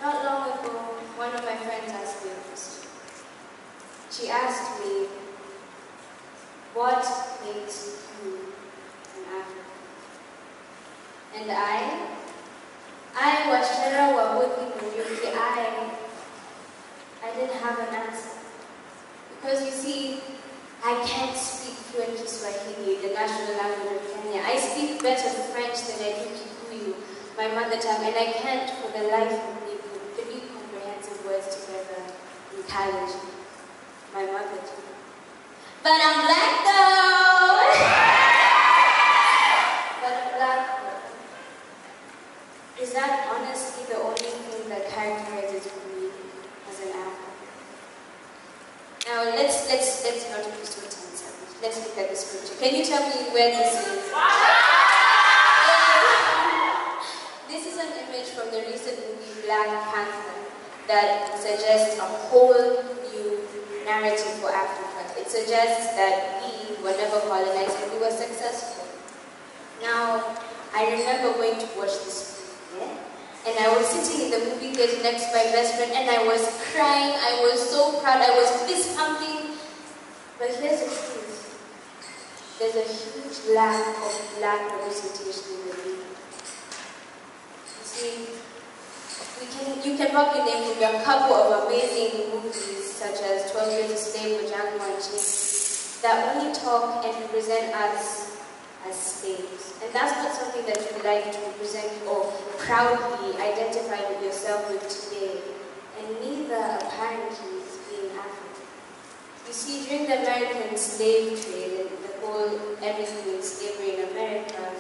Not long ago, one of my friends asked me a question. She asked me, what makes you an African? And I, Wacera, Waguthi, Muriuki, I didn't have an answer. Because you see, I can't speak fluently Swahili, the national language of Kenya. I speak better French than I do Kikuyu, my mother tongue, and I can't for the life of me put 3 comprehensive words together in college, my mother tongue. But I'm black though! But I'm black though. Is that honestly the only thing that characterizes me as an African? Now let's not be so tense. Let's look at the scripture. Can you tell me where this is? This is an image from the recent movie Black Panther that suggests a whole new narrative for Africa. It suggests that we were never colonized and we were successful. Now, I remember going to watch this movie, and I was sitting in the movie theater next to my best friend, and I was crying. I was so proud. I was fist pumping. But here's the truth. There's a huge lack of black representation in the movie. You see, you can probably name a couple of amazing movies, such as 12 Years a Slave or Django Unchained, that only talk and represent us as slaves. And that's not something that you like to represent or proudly identify with yourself with today. And neither, apparently, is being African. You see, during the American slave trade and the whole everything in slavery in America,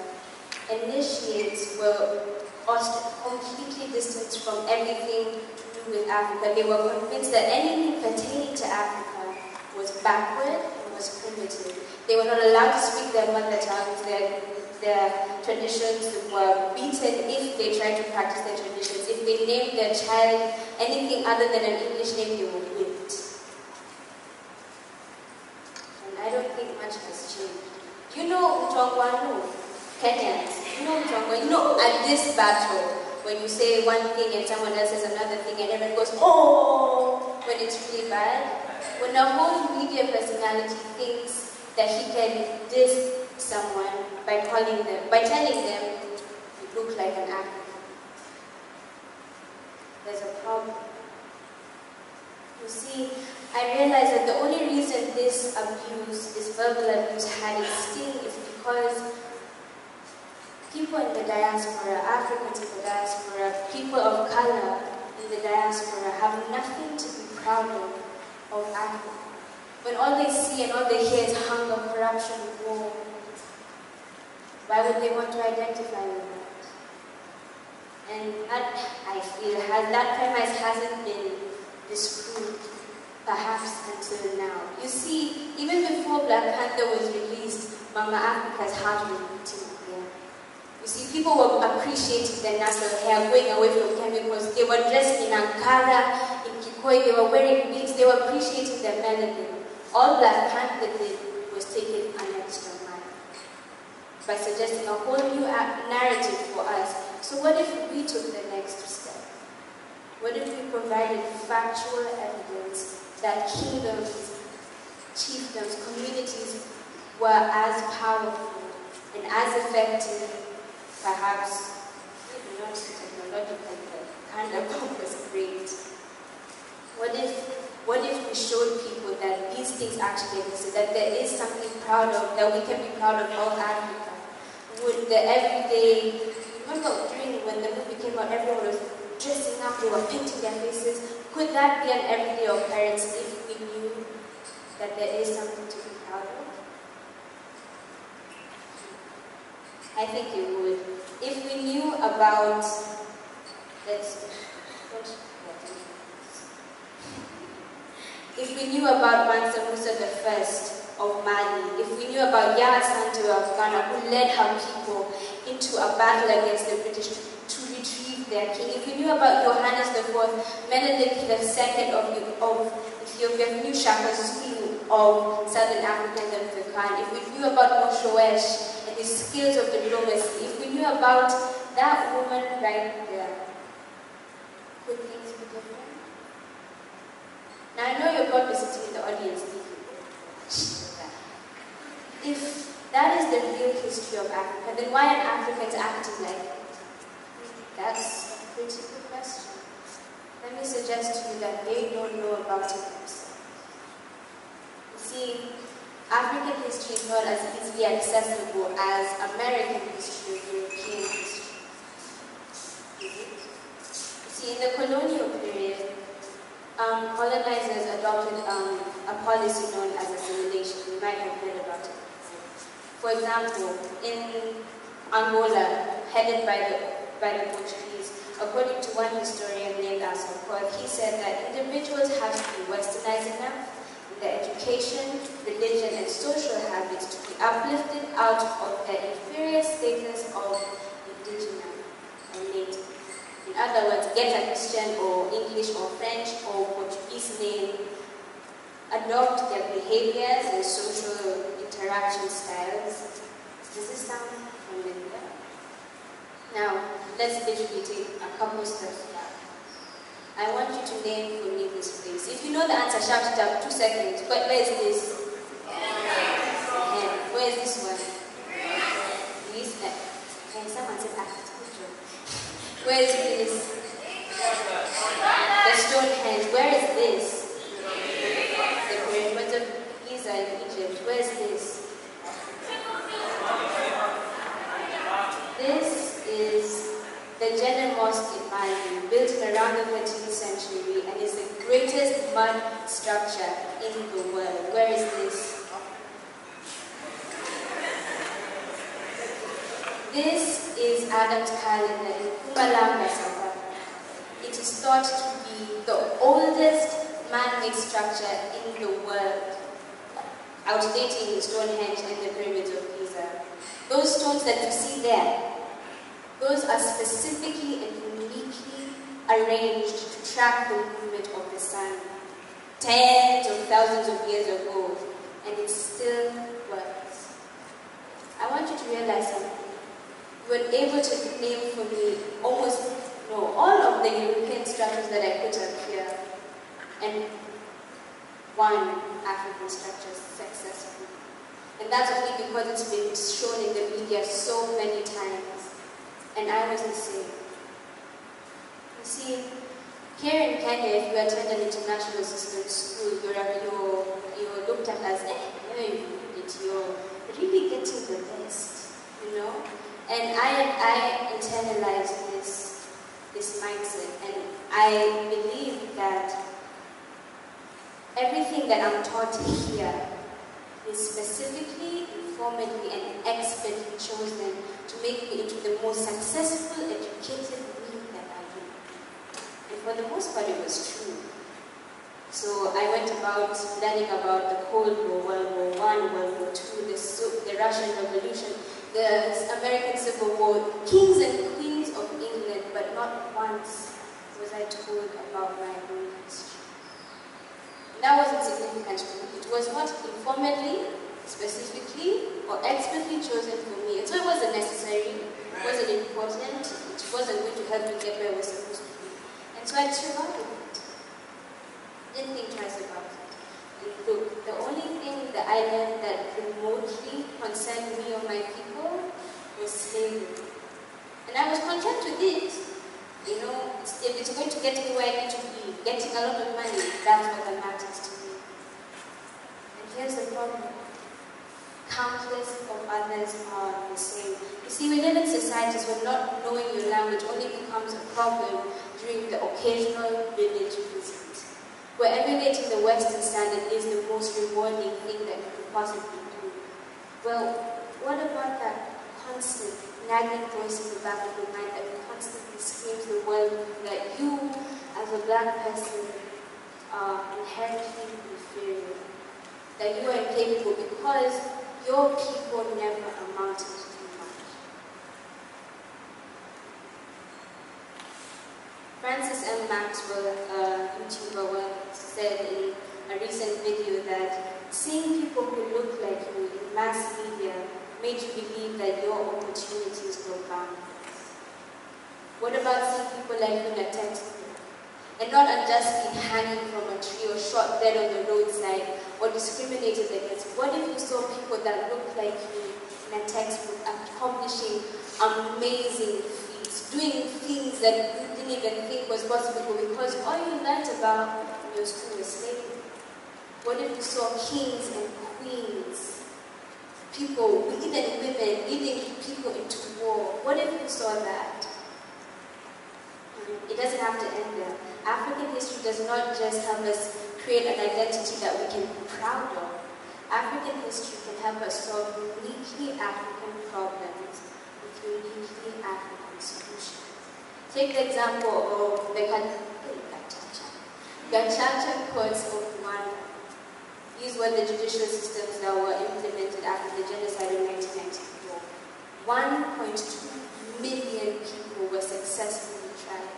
initiates were completely distanced from everything to do with Africa. They were convinced that anything pertaining to Africa was backward and was primitive. They were not allowed to speak their mother tongues, their traditions were beaten if they tried to practice their traditions. If they named their child anything other than an English name, they were whipped. And I don't think much has changed. You know Mtongwano, Kenyans. You know at this battle, when you say one thing and someone else says another thing and everyone goes, oh, when it's really bad. When a whole media personality thinks that he can diss someone by telling them, you look like an African. There's a problem. You see, I realized that the only reason this abuse, this verbal abuse had its sting is because people in the diaspora, Africans in the diaspora, people of color in the diaspora have nothing to be proud of Africa. When all they see and all they hear is hunger, corruption, war, why would they want to identify with that? And that, I feel, that premise hasn't been disproved, perhaps until now. You see, even before Black Panther was released, Mama Africa's heart was beating. You see, people were appreciating their natural hair, going away from chemicals. They were dressed in Ankara, in Kikoi, they were wearing beads, they were appreciating their melanin. All Black Panther did was take it an extra mile by suggesting a whole new narrative for us. So what if we took the next step? What if we provided factual evidence that kingdoms, chiefdoms, communities were as powerful and as effective, perhaps maybe not technologically, but kind of was great. What if we showed people that these things actually exist, that there is something proud of, that we can be proud of all Africa? Would the everyday, remember when the movie came out, everyone was dressing up, they were painting their faces. Could that be an everyday occurrence if we knew that there is something to be proud of? I think it would. If we knew about, if we knew about Mansa Musa I of Mali, if we knew about Yaa Asante of Ghana, who led her people into a battle against the British to retrieve their king, if we knew about Johannes IV, Menelik II of Ethiopia, if we knew Shaka Zulu of Southern Africans and African, if we knew about Moshoesh and his skills of diplomacy, if we knew about that woman right there, could we real history of Africa, then why are Africans acting like it? That's a pretty good question. Let me suggest to you that they don't know about it themselves. You see, African history is not as easily accessible as American history or European history. You see, in the colonial period, colonizers adopted a policy known as assimilation. You might have heard about it. For example, in Angola, headed by the Portuguese, according to one historian named Asopor, he said that individuals have to be westernized enough in their education, religion, and social habits to be uplifted out of their inferior status of indigenous or native. In other words, get a Christian or English or French or Portuguese name, adopt their behaviors and social interaction styles. Does this sound familiar? Now, let's literally take a couple steps back. I want you to name for me this place. If you know the answer, shout it out. 2 seconds. Where is this? Where is this one? Please. Okay, someone said act. Where is this? The Stonehenge. Where is this? The pyramids of Giza in Egypt. Where is this? This is the Jannah Mosque in Mali, built around the 13th century and is the greatest mud structure in the world. Where is this? This is Adam's calendar in Mpumalanga, South Africa. It is thought to be the oldest man-made structure in the world, outdating the Stonehenge and the pyramids of Giza. Those stones that you see there, those are specifically and uniquely arranged to track the movement of the sun, tens of thousands of years ago, and it still works. I want you to realize something. You were able to name for me all of the European structures that I put up here, and one African structure successfully. And that's only because it's been shown in the media so many times. And I was the same. You see, here in Kenya, if you attend an international system school, you're looked at as, you're really getting the best, you know? And I internalized this mindset, and I believe that everything that I'm taught here is specifically, informally, and expertly chosen to make me into the most successful, educated being that I am. And for the most part, it was true. So I went about learning about the Cold War, World War I, World War II, the Russian Revolution, the American Civil War, kings and queens of England, but not once was I told about my own history. That wasn't significant to me. It was not informally, specifically, or expertly chosen for me. And so it wasn't necessary, it wasn't important, it wasn't going to help me get where I was supposed to be. And so I threw out of it. Didn't think twice about it. And look, the only thing that I learned that remotely concerned me or my people was slavery. And I was content with it. You know, if it's going to get me where I need to be, getting a lot of money, that's what that matters to me. And here's the problem. Countless of others are the same. You see, we live in societies where not knowing your language only becomes a problem during the occasional village visit, where emulating the Western standard is the most rewarding thing that you could possibly do. Well, what about that constant nagging voice in the back of your mind that constantly screams the world that you, as a black person, are inherently inferior, that you are incapable because your people never amounted to much. Francis M. Maxwell, a YouTuber, once said in a recent video that seeing people who look like you in mass media made you believe that your opportunities were boundless. What about seeing people like you in a textbook and not unjustly hanging from a tree or shot dead on the roadside or discriminated against? What if you saw people that looked like you in in a textbook, accomplishing amazing feats, doing things that you didn't even think was possible because all you learned about in your school was slavery? What if you saw kings and queens, people, even women, leading people into war? What if you saw that? It doesn't have to end there. African history does not just help us create an identity that we can be proud of. African history can help us solve uniquely African problems with uniquely African solutions. Take the example of the Gacaca courts of Rwanda. These were the judicial systems that were implemented after the genocide in 1994. 1.2 million people were successfully tried.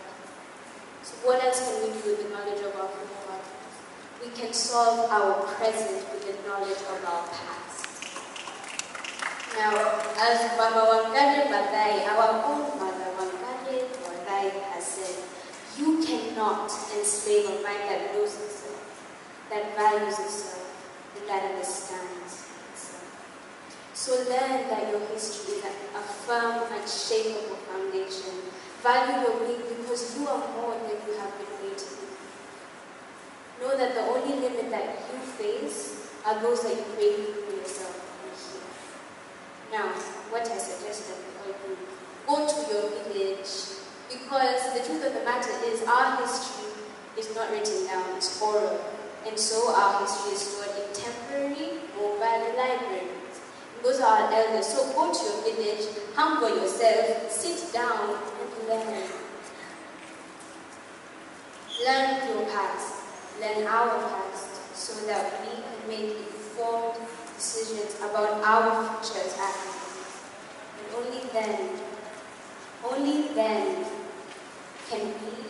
So what else can we do with the knowledge of our forefathers? We can solve our present with the knowledge of our past. Now, as Mama Wangari Maathai, our own mother Wangari Maathai has said, you cannot enslave a mind that knows itself, that values itself, and that understands itself. So learn that your history is a firm, unshakable foundation. Value your being because you are more than you have been made to be. Know that the only limit that you face are those that you create for yourself here. Now, what I suggest that we all do, go to your village, because the truth of the matter is our history is not written down, it's oral. And so our history is stored in temporary mobile libraries. Those are our elders. So go to your village, humble yourself, sit down and learn. Learn your past, learn our past, so that we can make informed decisions about our future as Africans. And only then can we